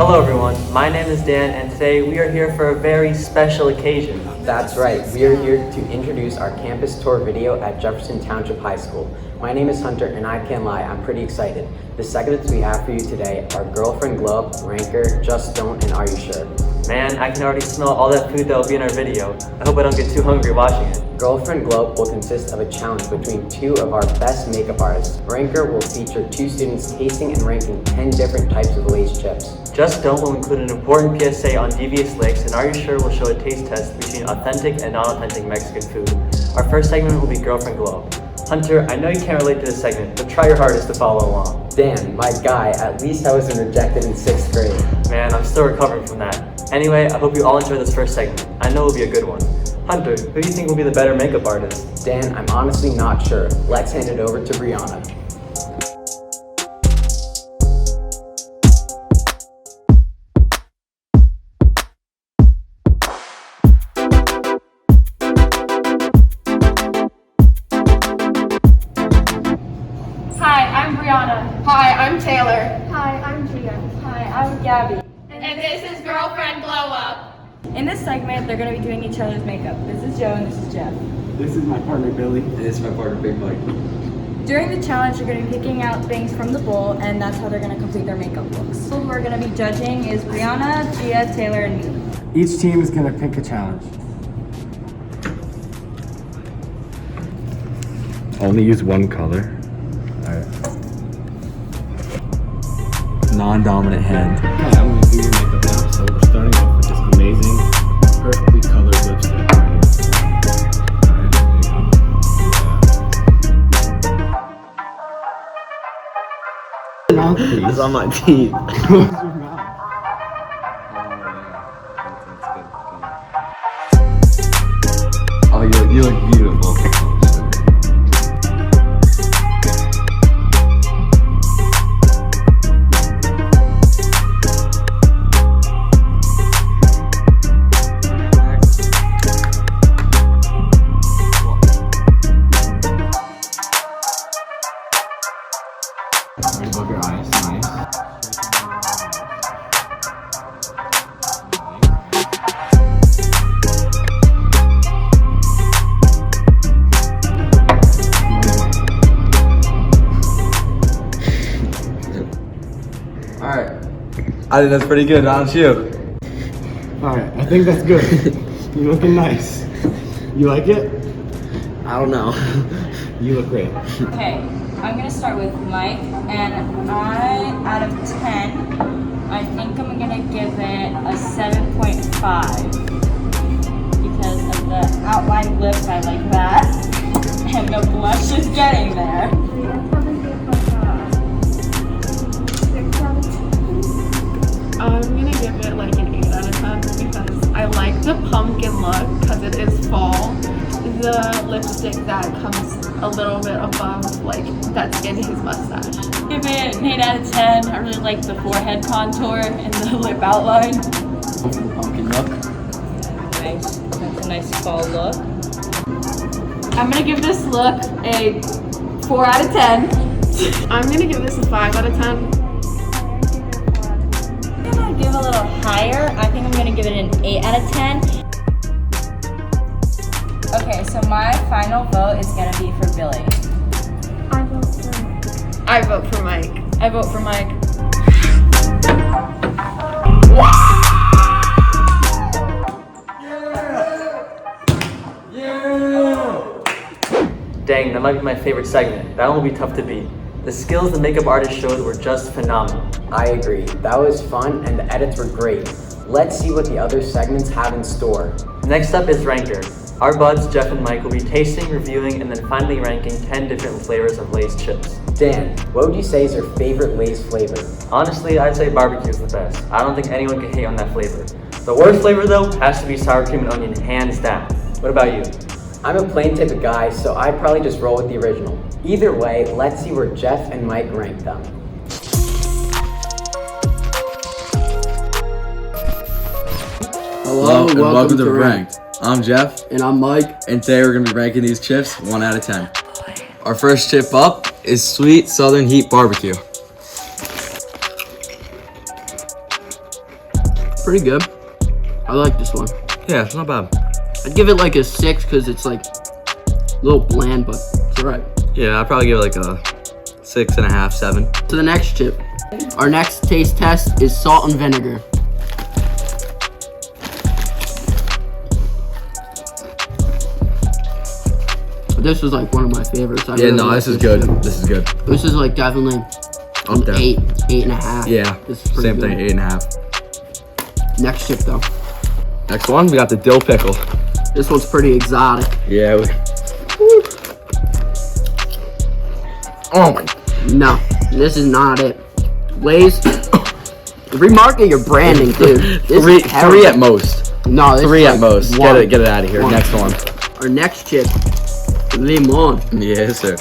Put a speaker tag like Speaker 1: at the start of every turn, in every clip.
Speaker 1: Hello everyone, my name is Dan and today we are here for a very special occasion.
Speaker 2: That's right, we are here to introduce our campus tour video at Jefferson Township High School. My name is Hunter and I can't lie, I'm pretty excited. The segments we have for you today are Girlfriend Glow Up, Ranker, Just Don't, and Are You Sure?
Speaker 1: Man, I can already smell all that food that will be in our video. I hope I don't get too hungry watching it.
Speaker 2: Girlfriend Glow Up will consist of a challenge between two of our best makeup artists. Ranker will feature two students tasting and ranking 10 different types of Lay's chips.
Speaker 1: Just Don't will include an important PSA on Devious lakes, and Are You Sure will show a taste test between authentic and non-authentic Mexican food. Our first segment will be Girlfriend Glow Up. Hunter, I know you can't relate to this segment, but try your hardest to follow along.
Speaker 2: Dan, my guy, at least I wasn't rejected in 6th grade.
Speaker 1: Man, I'm still recovering from that. Anyway, I hope you all enjoy this first segment. I know it'll be a good one. Hunter, who do you think will be the better makeup artist?
Speaker 2: Dan, I'm honestly not sure. Let's hand it over to Brianna.
Speaker 3: Hi, I'm Brianna.
Speaker 4: Hi, I'm Taylor.
Speaker 3: Hi, I'm Gia.
Speaker 5: Hi, I'm Gabby.
Speaker 4: And this is Girlfriend Glow Up.
Speaker 5: In this segment, they're going to be doing each other's makeup. This is Joe and this is Jeff.
Speaker 6: This is my partner Billy.
Speaker 7: And this is my partner Big Mike.
Speaker 5: During the challenge, they're going to be picking out things from the bowl, and that's how they're going to complete their makeup looks. Who we're going to be judging is Brianna, Gia, Taylor, and me.
Speaker 6: Each team is going to pick a challenge. Only use one color. Alright.
Speaker 7: Non-dominant hand.
Speaker 6: Okay, I'm going to do your makeup now. So we're starting off with this amazing, perfectly colored lipstick. Alright, there you go. Yeah.
Speaker 7: It's on my teeth.
Speaker 6: Close your mouth.
Speaker 7: Oh, you look beautiful.
Speaker 6: Above your eyes, nice.
Speaker 7: Alright. I think that's pretty good, don't you?
Speaker 6: Alright, I think that's good. You're looking nice. You like it?
Speaker 7: I don't know.
Speaker 6: You look great.
Speaker 5: Okay, I'm going to start with Mike, and out of 10, I think I'm going to give it a 7.5 because of the outlined lips, I like that, and the blush is getting there.
Speaker 4: I'm gonna give it like an 8 out of 10 because I like the pumpkin look because it is fall. The lipstick that comes a little bit above, like, that's in his mustache.
Speaker 5: Give it an 8 out of 10. I really like the forehead contour and the lip outline.
Speaker 7: Pumpkin look.
Speaker 5: Nice. That's a nice fall look.
Speaker 4: I'm gonna give this look a 4 out of 10. I'm gonna give this a 5 out of 10.
Speaker 5: I'm gonna give a little higher. I think I'm gonna give it an 8 out of 10. Okay, so my final vote is gonna be for Billy.
Speaker 4: I vote for Mike.
Speaker 5: I vote for Mike.
Speaker 1: Dang, that might be my favorite segment. That one will be tough to beat. The skills the makeup artist showed were just phenomenal.
Speaker 2: I agree. That was fun and the edits were great. Let's see what the other segments have in store.
Speaker 1: Next up is Ranker. Our buds, Jeff and Mike, will be tasting, reviewing, and then finally ranking 10 different flavors of Lay's chips.
Speaker 2: Dan, what would you say is your favorite Lay's flavor?
Speaker 1: Honestly, I'd say barbecue is the best. I don't think anyone can hate on that flavor. The worst flavor though has to be sour cream and onion, hands down. What about you?
Speaker 2: I'm a plain type of guy, so I'd probably just roll with the original. Either way, let's see where Jeff and Mike rank them.
Speaker 7: Hello, and welcome to Ranked. I'm Jeff.
Speaker 6: And I'm Mike.
Speaker 7: And today we're going to be ranking these chips 1 out of 10. Our first chip up is Sweet Southern Heat Barbecue.
Speaker 8: pretty good. I like this one.
Speaker 7: Yeah, it's not bad.
Speaker 8: I'd give it like a 6 because it's like a little bland, but it's alright.
Speaker 7: Yeah, I'd probably give it like a 6.5, 7.
Speaker 8: To the next chip. Our next taste test is salt and vinegar. This was like one of my favorites.
Speaker 7: Yeah, no, this is good. This is good.
Speaker 8: This is like definitely
Speaker 7: Up there.
Speaker 8: 8.5.
Speaker 7: Yeah,
Speaker 8: This is pretty
Speaker 7: same
Speaker 8: good.
Speaker 7: thing, 8.5.
Speaker 8: Next chip though.
Speaker 7: Next one, we got the dill pickle.
Speaker 8: This one's pretty exotic.
Speaker 7: Yeah. Oh my.
Speaker 8: No, this is not it. Lay's. Remarket your branding, dude. This
Speaker 7: Three
Speaker 8: is terrible.
Speaker 7: at most.
Speaker 8: No, this
Speaker 7: 3
Speaker 8: is
Speaker 7: at
Speaker 8: like
Speaker 7: most.
Speaker 8: one.
Speaker 7: Get it out of here.
Speaker 8: One.
Speaker 7: Next one.
Speaker 8: Our next chip, lemon.
Speaker 7: Yes, sir.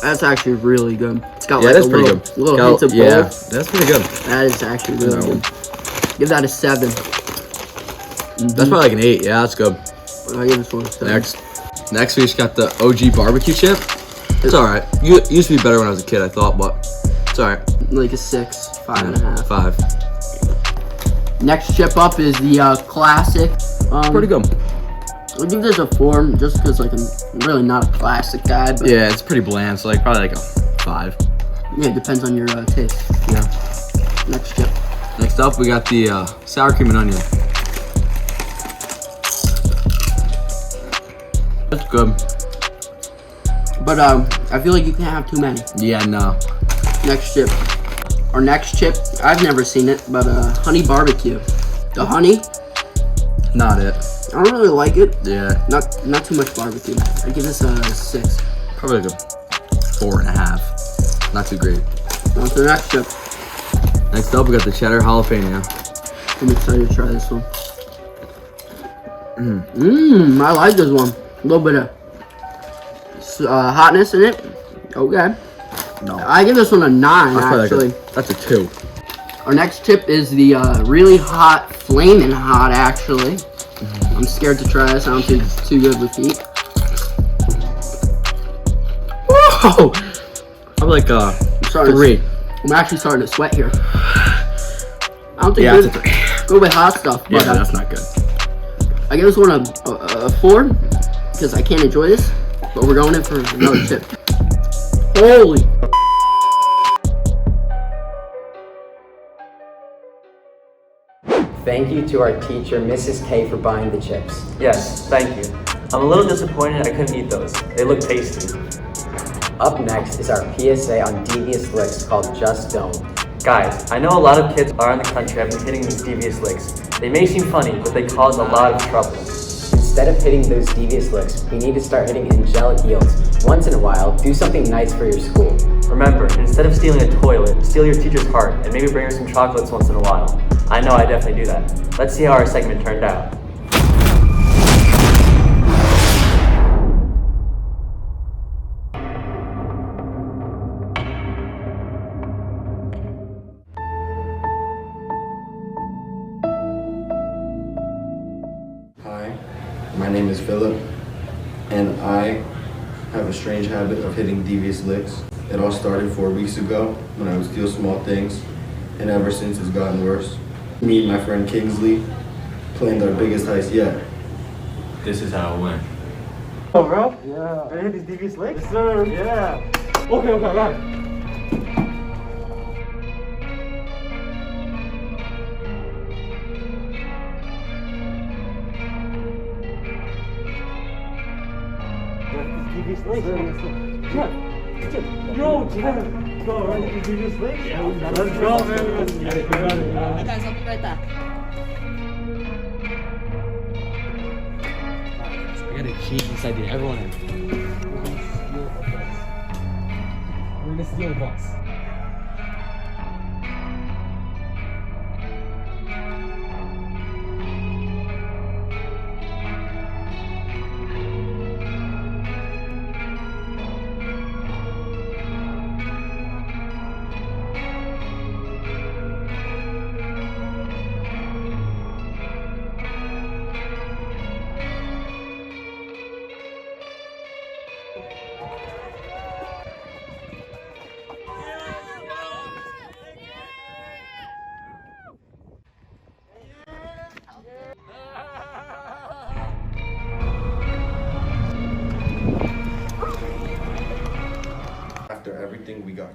Speaker 8: That's actually really good. It's got
Speaker 7: Yeah,
Speaker 8: like
Speaker 7: that's
Speaker 8: a
Speaker 7: pretty
Speaker 8: little,
Speaker 7: good.
Speaker 8: little
Speaker 7: Got-
Speaker 8: hints of
Speaker 7: yeah,
Speaker 8: both.
Speaker 7: that's pretty good.
Speaker 8: That is actually really
Speaker 7: No.
Speaker 8: good. Give that a 7.
Speaker 7: That's probably like an 8. Yeah, that's good.
Speaker 8: I give this one a 7.
Speaker 7: Next we just got the OG barbecue chip. It's alright. It used to be better when I was a kid, I thought, but it's alright.
Speaker 8: Like a 6, 5.5.
Speaker 7: 5.
Speaker 8: Next chip up is the classic.
Speaker 7: Pretty good.
Speaker 8: I'll give this a 4 just because like I'm really not a classic guy, but
Speaker 7: Yeah, it's pretty bland, so like probably like a 5.
Speaker 8: yeah, it depends on your taste.
Speaker 7: Yeah.
Speaker 8: Next chip.
Speaker 7: Next up, we got the sour cream and onion. That's good.
Speaker 8: But I feel like you can't have too many.
Speaker 7: Yeah, no.
Speaker 8: Next chip. Our next chip, I've never seen it, but honey barbecue. The honey,
Speaker 7: Not it.
Speaker 8: I don't really like it.
Speaker 7: Yeah.
Speaker 8: Not too much barbecue. I give this a 6.
Speaker 7: Probably like a 4.5. Not too great.
Speaker 8: On to the next chip.
Speaker 7: Next up, we got the cheddar jalapeno.
Speaker 8: I'm excited to try this one. I like this one. A little bit of hotness in it. Okay.
Speaker 7: No.
Speaker 8: I give this one a 9,
Speaker 7: That's probably
Speaker 8: actually.
Speaker 7: that's a 2.
Speaker 8: Our next chip is the really hot, flaming hot, actually. I'm scared to try this. I don't think it's too good with heat.
Speaker 7: Whoa! I'm like
Speaker 8: I'm starting
Speaker 7: 3.
Speaker 8: I'm actually starting to sweat here. I don't think
Speaker 7: Yeah,
Speaker 8: it's
Speaker 7: it's a 3.
Speaker 8: good with hot stuff, but
Speaker 7: Yeah, that's not good.
Speaker 8: I give this one a 4 because I can't enjoy this. But we're going in for another chip. Holy!
Speaker 2: Thank you to our teacher, Mrs. K, for buying the chips.
Speaker 1: Yes, thank you. I'm a little disappointed I couldn't eat those. They look tasty.
Speaker 2: Up next is our PSA on devious licks called Just Don't.
Speaker 1: Guys, I know a lot of kids around the country have been hitting these devious licks. They may seem funny, but they cause a lot of trouble.
Speaker 2: Instead of hitting those devious licks, we need to start hitting angelic yields. Once in a while, do something nice for your school.
Speaker 1: Remember, instead of stealing a toilet, steal your teacher's heart and maybe bring her some chocolates once in a while. I know I definitely do that. Let's see how our segment turned out.
Speaker 9: Hi, my name is Philip, and I have a strange habit of hitting devious licks. It all started 4 weeks ago when I would steal small things, and ever since it's gotten worse. Me and my friend Kingsley planned our biggest heist yet.
Speaker 6: This is how it went.
Speaker 1: Oh, bro? Yeah. Ready to hit these devious licks? Yes, sir. Yeah. Okay, right. Devious licks. Yo, Jeff. Go, right? These devious licks? Yeah. Let's go, man.
Speaker 5: Hey guys, I'll be right back.
Speaker 7: I got a genius idea. Everyone in. We're gonna steal the bus.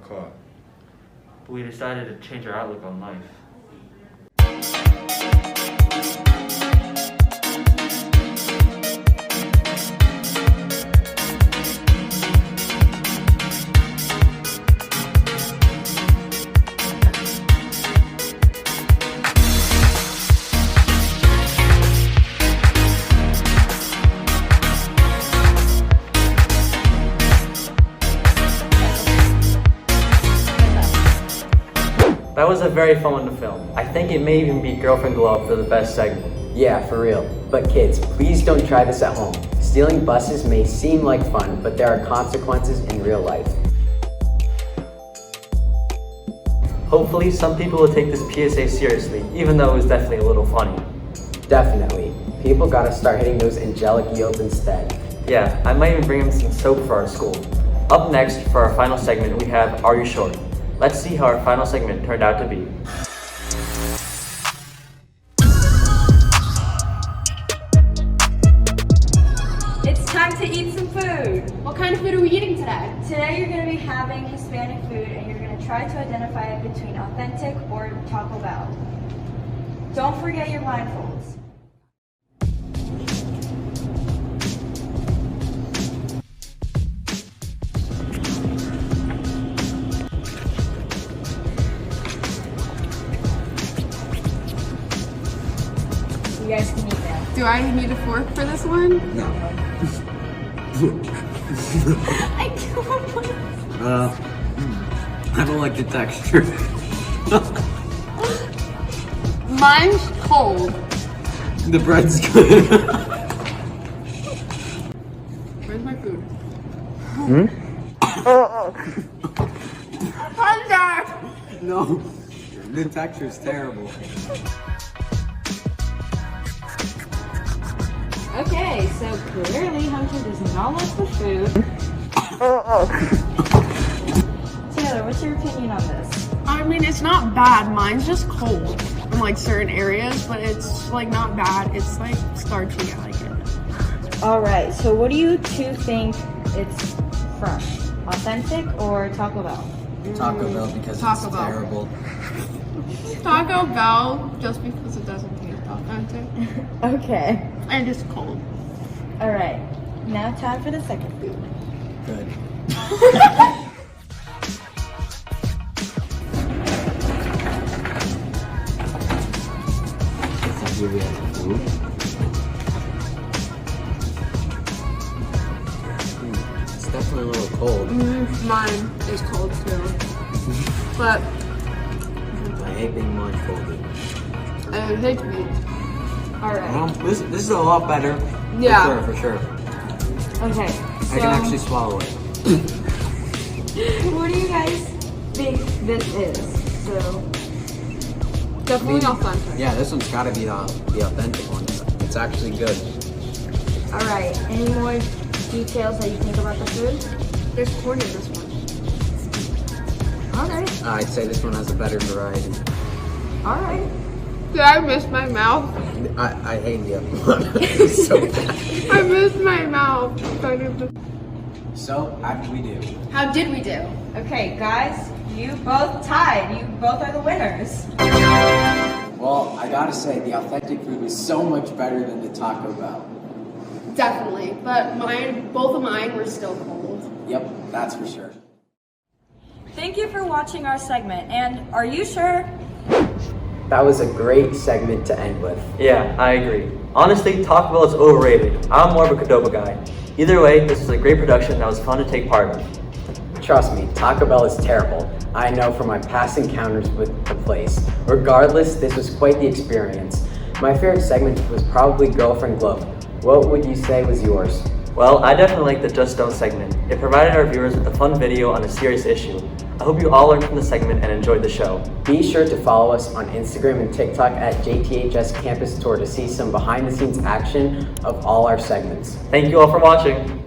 Speaker 9: got caught.
Speaker 1: But we decided to change our outlook on life. That was a very fun one to film. I think it may even beat Girlfriend Glow Up for the best segment.
Speaker 2: Yeah, for real. But kids, please don't try this at home. Stealing buses may seem like fun, but there are consequences in real life.
Speaker 1: Hopefully, some people will take this PSA seriously, even though it was definitely a little funny.
Speaker 2: Definitely. People gotta start hitting those angelic yields instead.
Speaker 1: Yeah, I might even bring him some soap for our school. Up next, for our final segment, we have Are You Sure? Let's see how our final segment turned out to be.
Speaker 5: It's time to eat some food.
Speaker 3: What kind of food are we eating today?
Speaker 5: Today you're going to be having Hispanic food and you're going to try to identify it between authentic or Taco Bell. Don't forget your blindfolds. You guys can eat now.
Speaker 4: Do I need a fork for this one?
Speaker 7: No.
Speaker 4: I don't.
Speaker 7: I don't like the texture.
Speaker 4: Mine's cold.
Speaker 7: The bread's good.
Speaker 4: Where's my food? Hunter!
Speaker 7: No, the texture's terrible.
Speaker 5: Okay, so clearly Hunter does not like the food. Taylor, what's your opinion on this?
Speaker 4: I mean, it's not bad. Mine's just cold in like certain areas, but it's like not bad. It's like starchy. I like it.
Speaker 5: Alright, so what do you two think it's from? Authentic or Taco Bell?
Speaker 2: Taco Bell because
Speaker 4: Taco
Speaker 2: it's
Speaker 4: Bell.
Speaker 2: terrible.
Speaker 4: Taco Bell, just because it doesn't taste authentic.
Speaker 5: Okay.
Speaker 4: And it's cold.
Speaker 5: Alright, now time for the second food.
Speaker 2: Good. It's definitely a little cold.
Speaker 4: Mine is cold too. But
Speaker 2: I hate being blindfolded.
Speaker 4: I hate meat.
Speaker 5: Alright.
Speaker 2: This is a lot better.
Speaker 4: Yeah.
Speaker 2: For sure.
Speaker 5: Okay, so
Speaker 2: I can actually swallow it.
Speaker 5: what do you guys think this is? So,
Speaker 4: Definitely authentic.
Speaker 2: Yeah, this one's gotta be the authentic one. It's actually good.
Speaker 5: alright, any more details that you think about the food?
Speaker 4: There's corn in this one.
Speaker 5: Alright,
Speaker 2: I'd say this one has a better variety.
Speaker 5: alright.
Speaker 4: Did I miss my mouth?
Speaker 2: I hate the other one. It's so bad.
Speaker 4: I missed my mouth.
Speaker 2: So, how did we do?
Speaker 3: How did we do?
Speaker 5: Okay, guys, you both tied. You both are the winners.
Speaker 2: Well, I gotta say, the authentic food was so much better than the Taco Bell.
Speaker 4: Definitely, but both of mine were still cold.
Speaker 2: Yep, that's for sure.
Speaker 5: Thank you for watching our segment, and are you sure?
Speaker 2: That was a great segment to end with.
Speaker 1: Yeah, I agree. Honestly, Taco Bell is overrated. I'm more of a Qdoba guy. Either way, this was a great production that was fun to take part in.
Speaker 2: Trust me, Taco Bell is terrible. I know from my past encounters with the place. Regardless, this was quite the experience. My favorite segment was probably Girlfriend Glow. What would you say was yours?
Speaker 1: Well, I definitely like the Just Don't segment. It provided our viewers with a fun video on a serious issue. I hope you all learned from the segment and enjoyed the show.
Speaker 2: Be sure to follow us on Instagram and TikTok at JTHS Campus Tour to see some behind the scenes action of all our segments.
Speaker 1: Thank you all for watching.